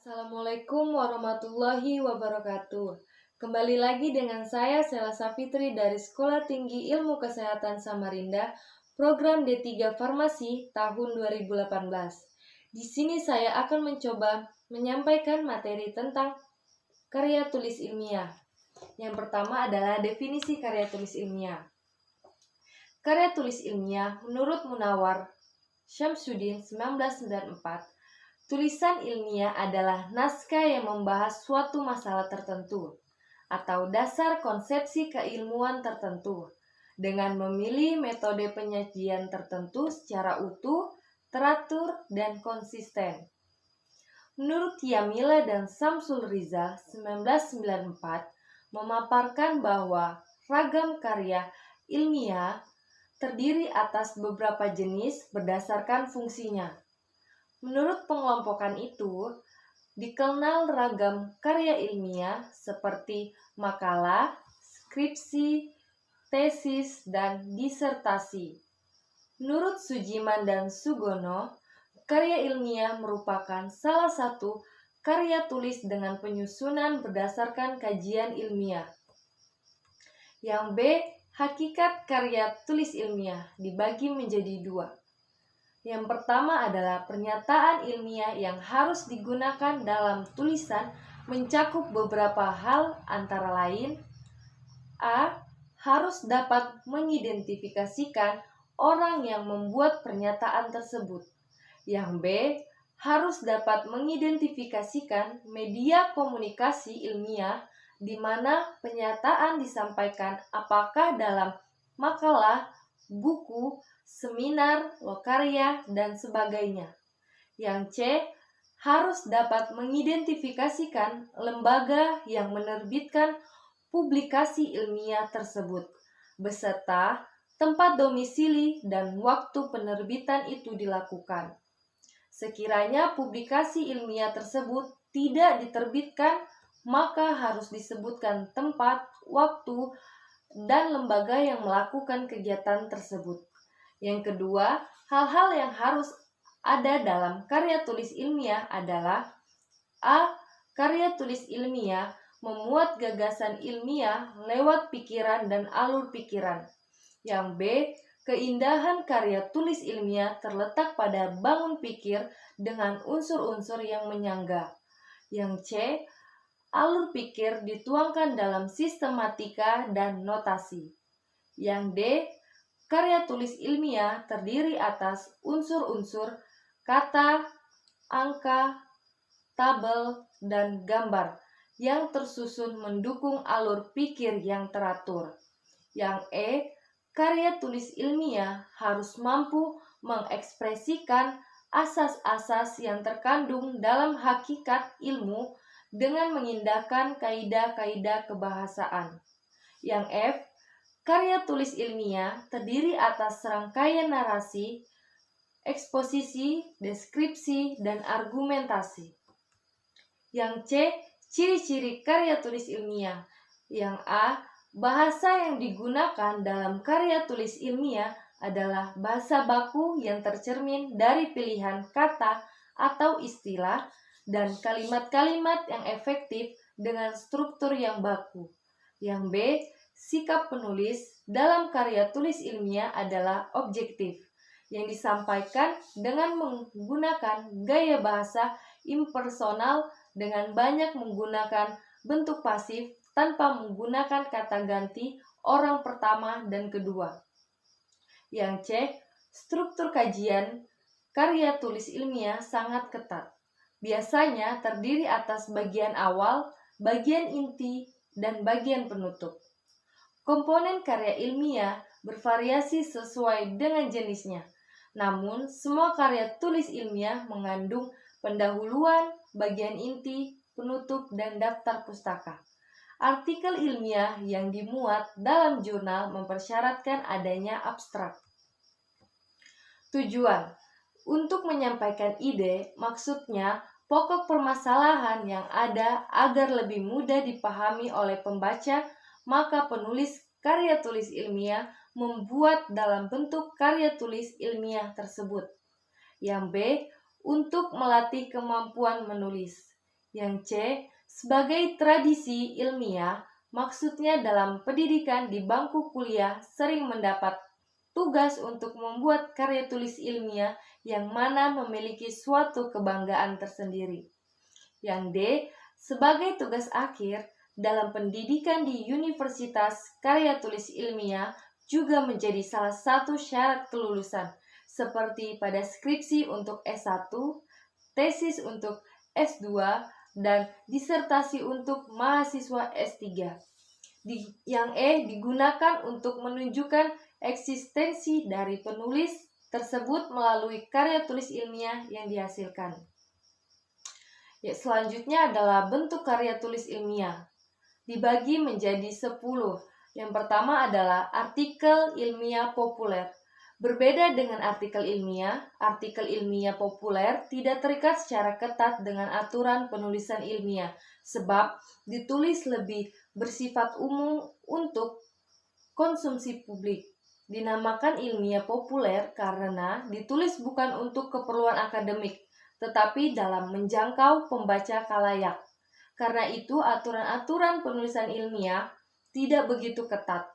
Assalamualaikum warahmatullahi wabarakatuh. Kembali lagi dengan saya Sela Safitri dari Sekolah Tinggi Ilmu Kesehatan Samarinda, program D3 Farmasi tahun 2018. Di sini saya akan mencoba menyampaikan materi tentang karya tulis ilmiah. Yang pertama adalah definisi karya tulis ilmiah. Karya tulis ilmiah menurut Munawar Syamsuddin 1994, tulisan ilmiah adalah naskah yang membahas suatu masalah tertentu atau dasar konsepsi keilmuan tertentu dengan memilih metode penyajian tertentu secara utuh, teratur, dan konsisten. Menurut Yamila dan Samsul Riza 1994 memaparkan bahwa ragam karya ilmiah terdiri atas beberapa jenis berdasarkan fungsinya. Menurut pengelompokan itu, dikenal ragam karya ilmiah seperti makalah, skripsi, tesis, dan disertasi. Menurut Sujiman dan Sugono, karya ilmiah merupakan salah satu karya tulis dengan penyusunan berdasarkan kajian ilmiah. Yang B, hakikat karya tulis ilmiah dibagi menjadi dua. Yang pertama adalah pernyataan ilmiah yang harus digunakan dalam tulisan mencakup beberapa hal antara lain: A. Harus dapat mengidentifikasikan orang yang membuat pernyataan tersebut. Yang B. Harus dapat mengidentifikasikan media komunikasi ilmiah di mana pernyataan disampaikan, apakah dalam makalah, buku, seminar, lokarya, dan sebagainya. Yang C. Harus dapat mengidentifikasikan lembaga yang menerbitkan publikasi ilmiah tersebut, beserta tempat domisili dan waktu penerbitan itu dilakukan. Sekiranya publikasi ilmiah tersebut tidak diterbitkan, maka harus disebutkan tempat, waktu, dan lembaga yang melakukan kegiatan tersebut. Yang kedua, hal-hal yang harus ada dalam karya tulis ilmiah adalah: A. Karya tulis ilmiah memuat gagasan ilmiah lewat pikiran dan alur pikiran. Yang B. Keindahan karya tulis ilmiah terletak pada bangun pikir dengan unsur-unsur yang menyangga. Yang C. Alur pikir dituangkan dalam sistematika dan notasi. Yang D. Karya tulis ilmiah terdiri atas unsur-unsur kata, angka, tabel, dan gambar yang tersusun mendukung alur pikir yang teratur. Yang E. Karya tulis ilmiah harus mampu mengekspresikan asas-asas yang terkandung dalam hakikat ilmu dengan mengindahkan kaidah-kaidah kebahasaan. Yang F. Karya tulis ilmiah terdiri atas serangkaian narasi, eksposisi, deskripsi, dan argumentasi. Yang C. Ciri-ciri karya tulis ilmiah. Yang A. Bahasa yang digunakan dalam karya tulis ilmiah adalah bahasa baku yang tercermin dari pilihan kata atau istilah dan kalimat-kalimat yang efektif dengan struktur yang baku. Yang B. Sikap penulis dalam karya tulis ilmiah adalah objektif, yang disampaikan dengan menggunakan gaya bahasa impersonal dengan banyak menggunakan bentuk pasif tanpa menggunakan kata ganti orang pertama dan kedua. Yang C. Struktur kajian karya tulis ilmiah sangat ketat. Biasanya terdiri atas bagian awal, bagian inti, dan bagian penutup. Komponen karya ilmiah bervariasi sesuai dengan jenisnya. Namun, semua karya tulis ilmiah mengandung pendahuluan, bagian inti, penutup, dan daftar pustaka. Artikel ilmiah yang dimuat dalam jurnal mempersyaratkan adanya abstrak. Tujuan: untuk menyampaikan ide, maksudnya pokok permasalahan yang ada agar lebih mudah dipahami oleh pembaca, maka penulis karya tulis ilmiah membuat dalam bentuk karya tulis ilmiah tersebut. Yang B. Untuk melatih kemampuan menulis. Yang C, sebagai tradisi ilmiah, maksudnya dalam pendidikan di bangku kuliah sering mendapat tugas untuk membuat karya tulis ilmiah yang mana memiliki suatu kebanggaan tersendiri. Yang D, sebagai tugas akhir dalam pendidikan di universitas, karya tulis ilmiah juga menjadi salah satu syarat kelulusan, seperti pada skripsi untuk S1, tesis untuk S2, dan disertasi untuk mahasiswa S3. Yang E digunakan untuk menunjukkan eksistensi dari penulis tersebut melalui karya tulis ilmiah yang dihasilkan. Selanjutnya adalah bentuk karya tulis ilmiah. Dibagi menjadi 10. Yang pertama adalah artikel ilmiah populer. Berbeda dengan artikel ilmiah populer tidak terikat secara ketat dengan aturan penulisan ilmiah, sebab ditulis lebih bersifat umum untuk konsumsi publik. Dinamakan ilmiah populer karena ditulis bukan untuk keperluan akademik, tetapi dalam menjangkau pembaca khalayak. Karena itu, aturan-aturan penulisan ilmiah tidak begitu ketat.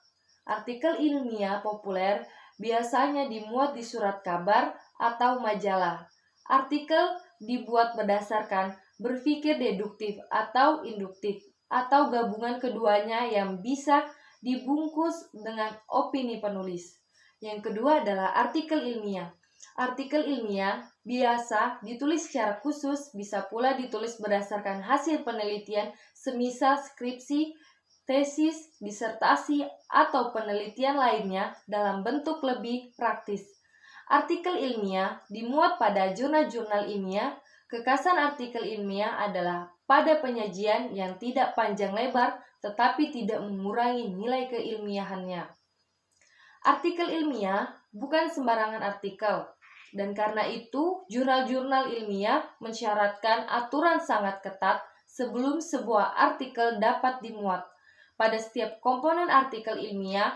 Artikel ilmiah populer biasanya dimuat di surat kabar atau majalah. Artikel dibuat berdasarkan berpikir deduktif atau induktif, atau gabungan keduanya yang bisa dibungkus dengan opini penulis. Yang kedua adalah artikel ilmiah. Artikel ilmiah biasa ditulis secara khusus, bisa pula ditulis berdasarkan hasil penelitian semisal skripsi, tesis, disertasi, atau penelitian lainnya dalam bentuk lebih praktis. Artikel ilmiah dimuat pada jurnal-jurnal ilmiah. Kekhasan artikel ilmiah adalah pada penyajian yang tidak panjang lebar tetapi tidak mengurangi nilai keilmiahannya. Artikel ilmiah bukan sembarangan artikel. Dan karena itu, jurnal-jurnal ilmiah mensyaratkan aturan sangat ketat sebelum sebuah artikel dapat dimuat. Pada setiap komponen artikel ilmiah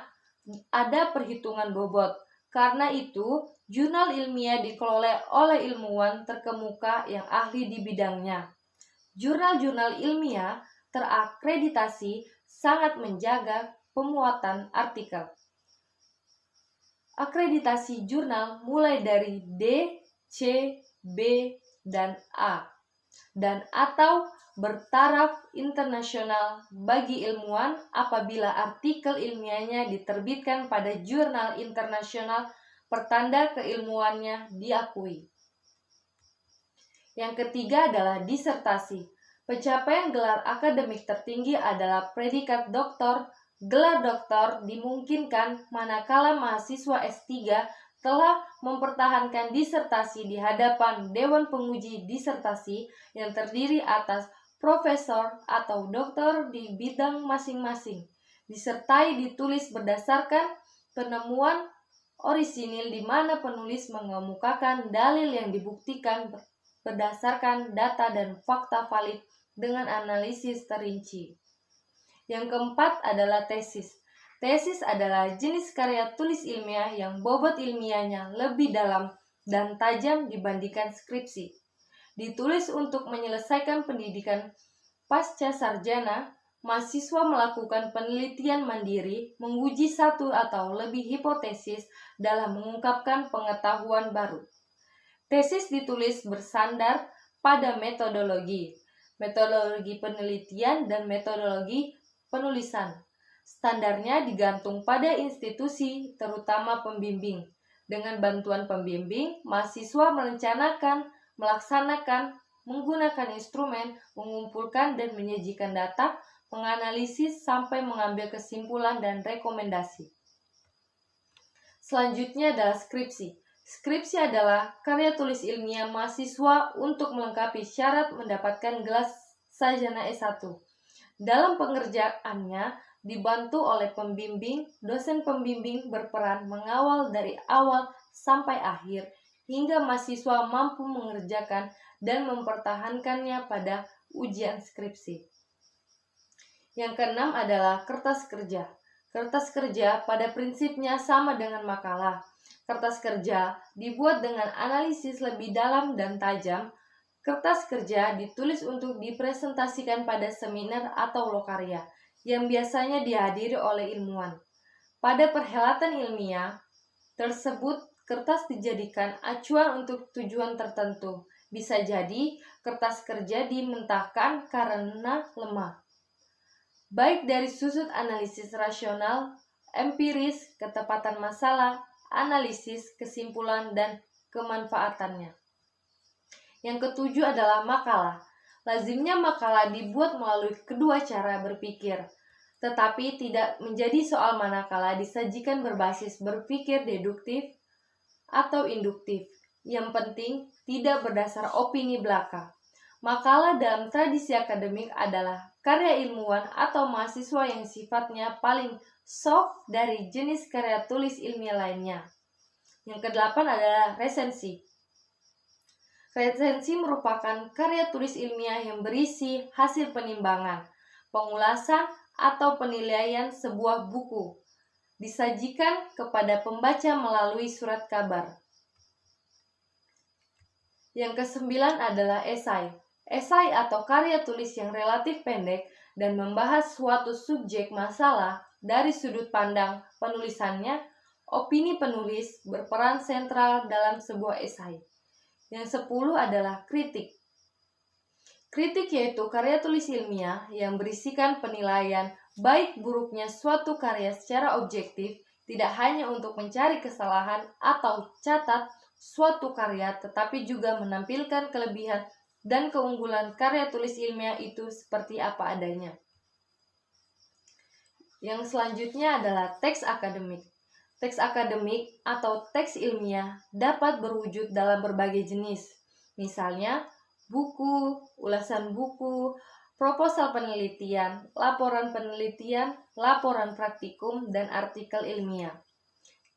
ada perhitungan bobot. Karena itu, jurnal ilmiah dikelola oleh ilmuwan terkemuka yang ahli di bidangnya. Jurnal-jurnal ilmiah terakreditasi sangat menjaga pemuatan artikel. Akreditasi jurnal mulai dari D, C, B, dan A, dan atau bertaraf internasional bagi ilmuwan apabila artikel ilmiahnya diterbitkan pada jurnal internasional pertanda keilmuannya diakui. Yang ketiga adalah disertasi. Pencapaian gelar akademik tertinggi adalah predikat doktor. Gelar doktor dimungkinkan manakala mahasiswa S3 telah mempertahankan disertasi di hadapan Dewan Penguji Disertasi yang terdiri atas profesor atau doktor di bidang masing-masing, disertai ditulis berdasarkan penemuan orisinil di mana penulis mengemukakan dalil yang dibuktikan berdasarkan data dan fakta valid dengan analisis terinci. Yang keempat adalah tesis. Tesis adalah jenis karya tulis ilmiah yang bobot ilmiahnya lebih dalam dan tajam dibandingkan skripsi. Ditulis untuk menyelesaikan pendidikan pasca sarjana, mahasiswa melakukan penelitian mandiri, menguji satu atau lebih hipotesis dalam mengungkapkan pengetahuan baru. Tesis ditulis bersandar pada metodologi penelitian dan metodologi penulisan. Standarnya digantung pada institusi, terutama pembimbing. Dengan bantuan pembimbing, mahasiswa merencanakan, melaksanakan, menggunakan instrumen, mengumpulkan dan menyajikan data, menganalisis sampai mengambil kesimpulan dan rekomendasi. Selanjutnya adalah skripsi. Skripsi adalah karya tulis ilmiah mahasiswa untuk melengkapi syarat mendapatkan gelar sarjana S1. Dalam pengerjaannya dibantu oleh pembimbing, dosen pembimbing berperan mengawal dari awal sampai akhir hingga mahasiswa mampu mengerjakan dan mempertahankannya pada ujian skripsi. Yang keenam adalah kertas kerja. Kertas kerja pada prinsipnya sama dengan makalah. Kertas kerja dibuat dengan analisis lebih dalam dan tajam Kertas kerja ditulis untuk dipresentasikan pada seminar atau lokarya yang biasanya dihadiri oleh ilmuwan. Pada perhelatan ilmiah tersebut, kertas dijadikan acuan untuk tujuan tertentu. Bisa jadi kertas kerja dimentahkan karena lemah, baik dari sudut analisis rasional, empiris, ketepatan masalah, analisis, kesimpulan, dan kemanfaatannya. Yang ketujuh adalah makalah. Lazimnya makalah dibuat melalui kedua cara berpikir, tetapi tidak menjadi soal manakala disajikan berbasis berpikir deduktif atau induktif. Yang penting tidak berdasar opini belaka. Makalah dalam tradisi akademik adalah karya ilmuwan atau mahasiswa yang sifatnya paling soft dari jenis karya tulis ilmiah lainnya. Yang kedelapan adalah resensi. Resensi merupakan karya tulis ilmiah yang berisi hasil penimbangan, pengulasan, atau penilaian sebuah buku. Disajikan kepada pembaca melalui surat kabar. Yang kesembilan adalah esai. Esai atau karya tulis yang relatif pendek dan membahas suatu subjek masalah dari sudut pandang penulisannya. Opini penulis berperan sentral dalam sebuah esai. Yang 10 adalah kritik. Kritik yaitu karya tulis ilmiah yang berisikan penilaian baik buruknya suatu karya secara objektif, tidak hanya untuk mencari kesalahan atau catat suatu karya, tetapi juga menampilkan kelebihan dan keunggulan karya tulis ilmiah itu seperti apa adanya. Yang selanjutnya adalah teks akademik. Teks akademik atau teks ilmiah dapat berwujud dalam berbagai jenis, misalnya buku, ulasan buku, proposal penelitian, laporan penelitian, laporan praktikum, dan artikel ilmiah.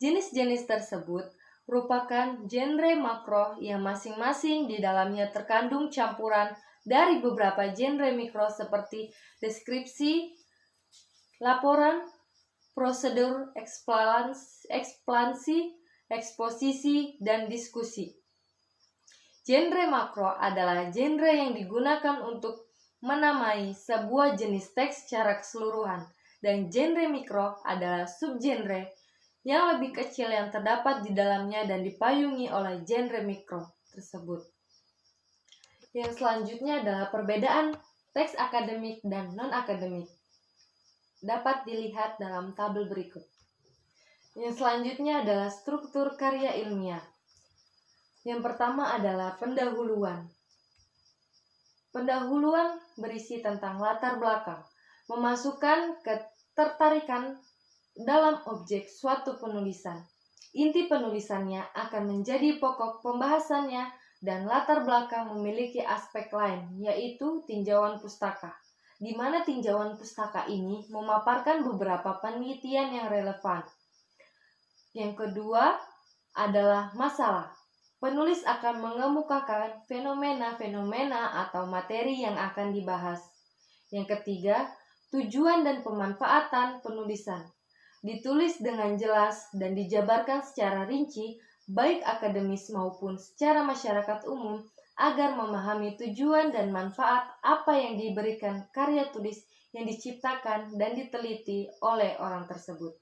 Jenis-jenis tersebut merupakan genre makro yang masing-masing di dalamnya terkandung campuran dari beberapa genre mikro seperti deskripsi, laporan, prosedur, ekspansi, eksposisi, dan diskusi. Genre makro adalah genre yang digunakan untuk menamai sebuah jenis teks secara keseluruhan, dan genre mikro adalah subgenre yang lebih kecil yang terdapat di dalamnya dan dipayungi oleh genre mikro tersebut. Yang selanjutnya adalah perbedaan teks akademik dan non-akademik. Dapat dilihat dalam tabel berikut. Yang selanjutnya adalah struktur karya ilmiah. Yang pertama adalah pendahuluan. Pendahuluan berisi tentang latar belakang, memasukkan ketertarikan dalam objek suatu penulisan. Inti penulisannya akan menjadi pokok pembahasannya dan latar belakang memiliki aspek lain, yaitu tinjauan pustaka, di mana tinjauan pustaka ini memaparkan beberapa penelitian yang relevan. Yang kedua adalah masalah. Penulis akan mengemukakan fenomena-fenomena atau materi yang akan dibahas. Yang ketiga, tujuan dan pemanfaatan penulisan. Ditulis dengan jelas dan dijabarkan secara rinci, baik akademis maupun secara masyarakat umum, agar memahami tujuan dan manfaat apa yang diberikan karya tulis yang diciptakan dan diteliti oleh orang tersebut.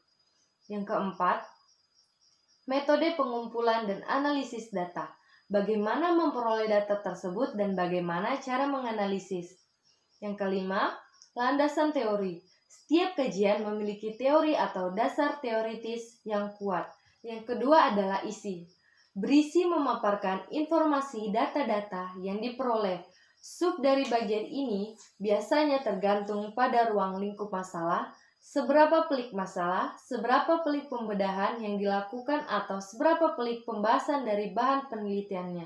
Yang keempat, metode pengumpulan dan analisis data. Bagaimana memperoleh data tersebut dan bagaimana cara menganalisis. Yang kelima, landasan teori. Setiap kajian memiliki teori atau dasar teoritis yang kuat. Yang kedua adalah isi. Berisi memaparkan informasi data-data yang diperoleh. Sub dari bagian ini biasanya tergantung pada ruang lingkup masalah, seberapa pelik masalah, seberapa pelik pembedahan yang dilakukan atau seberapa pelik pembahasan dari bahan penelitiannya.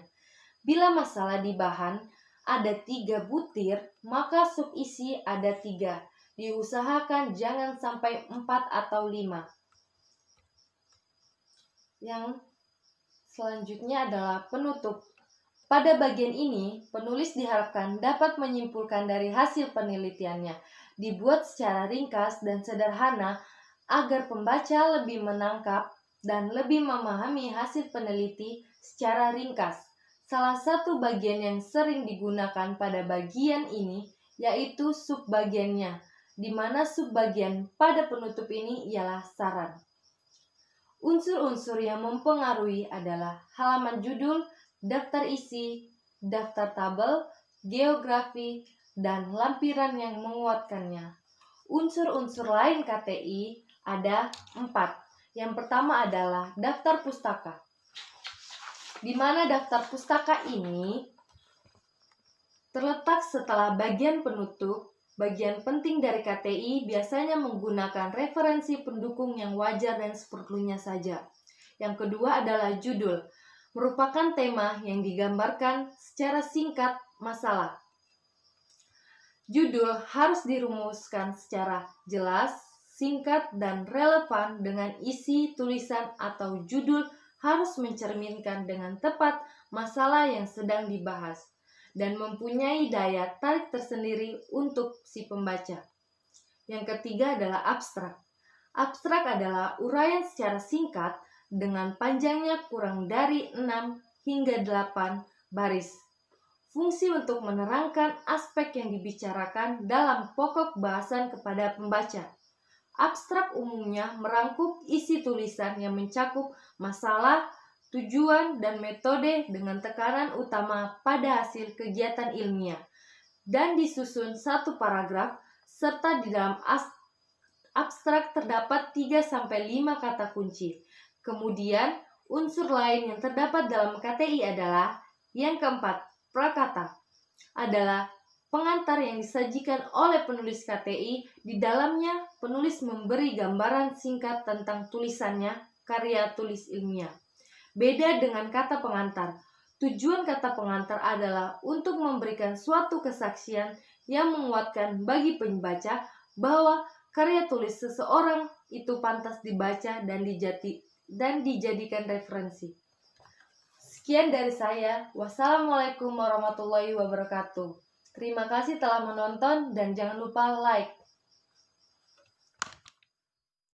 Bila masalah di bahan ada 3 butir, maka sub isi ada 3. Diusahakan jangan sampai 4 atau 5. Yang selanjutnya adalah penutup. Pada bagian ini, penulis diharapkan dapat menyimpulkan dari hasil penelitiannya, dibuat secara ringkas dan sederhana agar pembaca lebih menangkap dan lebih memahami hasil peneliti secara ringkas. Salah satu bagian yang sering digunakan pada bagian ini yaitu subbagiannya, di mana subbagian pada penutup ini ialah saran. Unsur-unsur yang mempengaruhi adalah halaman judul, daftar isi, daftar tabel, geografi, dan lampiran yang menguatkannya. Unsur-unsur lain KTI ada 4. Yang pertama adalah daftar pustaka, di mana daftar pustaka ini terletak setelah bagian penutup. Bagian penting dari KTI biasanya menggunakan referensi pendukung yang wajar dan seperlunya saja. Yang kedua adalah judul, merupakan tema yang digambarkan secara singkat masalah. Judul harus dirumuskan secara jelas, singkat, dan relevan dengan isi tulisan atau judul harus mencerminkan dengan tepat masalah yang sedang dibahas dan mempunyai daya tarik tersendiri untuk si pembaca. Yang ketiga adalah abstrak. Abstrak adalah uraian secara singkat dengan panjangnya kurang dari 6 hingga 8 baris. Fungsi untuk menerangkan aspek yang dibicarakan dalam pokok bahasan kepada pembaca. Abstrak umumnya merangkup isi tulisan yang mencakup masalah, tujuan, dan metode dengan tekanan utama pada hasil kegiatan ilmiah, dan disusun satu paragraf, serta di dalam abstrak terdapat 3-5 kata kunci. Kemudian, unsur lain yang terdapat dalam KTI adalah yang keempat, prakata. Adalah pengantar yang disajikan oleh penulis KTI. Di dalamnya, penulis memberi gambaran singkat tentang tulisannya, karya tulis ilmiah. Beda dengan kata pengantar. Tujuan kata pengantar adalah untuk memberikan suatu kesaksian yang menguatkan bagi pembaca bahwa karya tulis seseorang itu pantas dibaca dan dijadikan referensi. Sekian dari saya. Wassalamualaikum warahmatullahi wabarakatuh. Terima kasih telah menonton dan jangan lupa like.